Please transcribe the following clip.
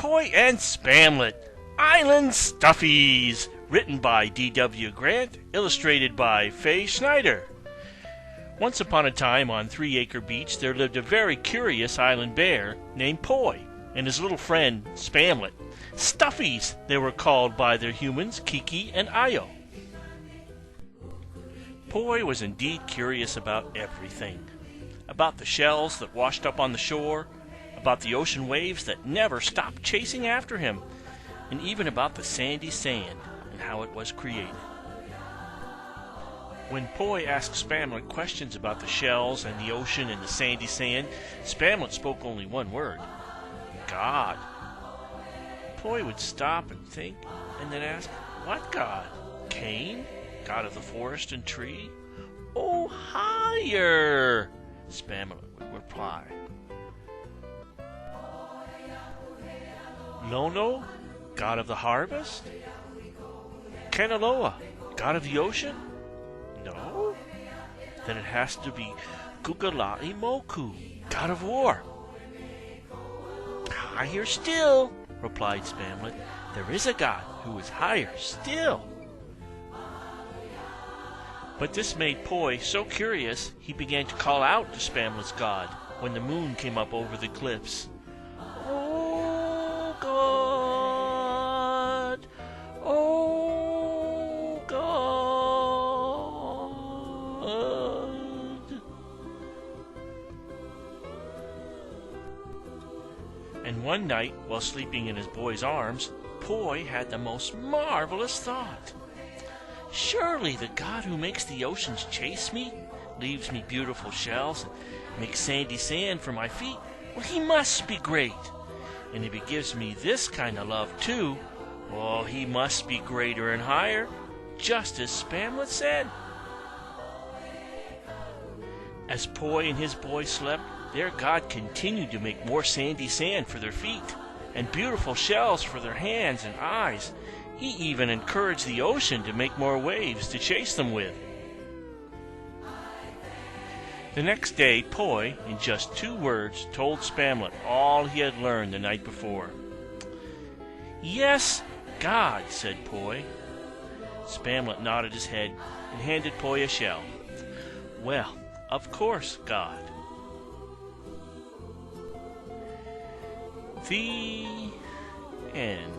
Poi and Spamlet, Island Stuffies, written by D.W. Grant, illustrated by Faye Schneider. Once upon a time on 3 Acre Beach there lived a very curious island bear named Poi and his little friend Spamlet. Stuffies, they were called by their humans, Kiki and Io. Poi was indeed curious about everything. About the shells that washed up on the shore, about the ocean waves that never stopped chasing after him, and even about the sandy sand and how it was created. When Poi asked Spamlet questions about the shells and the ocean and the sandy sand, Spamlet spoke only one word: God. Poi would stop and think, and then ask, "What God? Cain? God of the forest and tree?" "Oh, higher," Spamlet would reply. Lono, God of the harvest? Kanaloa, God of the ocean? No? Then it has to be Kukalai Moku, God of war. "Higher still," replied Spamlet. "There is a God who is higher still." But this made Poi so curious he began to call out to Spamlet's God when the moon came up over the cliffs. "Oh God! Oh God!" And one night, while sleeping in his boy's arms, Poi had the most marvelous thought. "Surely the God who makes the oceans chase me, leaves me beautiful shells, and makes sandy sand for my feet, well, he must be great. And if he gives me this kind of love too, well, he must be greater and higher, just as Spamlet said." As Poi and his boy slept, their God continued to make more sandy sand for their feet, and beautiful shells for their hands and eyes. He even encouraged the ocean to make more waves to chase them with. The next day, Poi, in just 2 words, told Spamlet all he had learned the night before. "Yes, God," said Poi. Spamlet nodded his head and handed Poi a shell. "Well, of course, God." The end.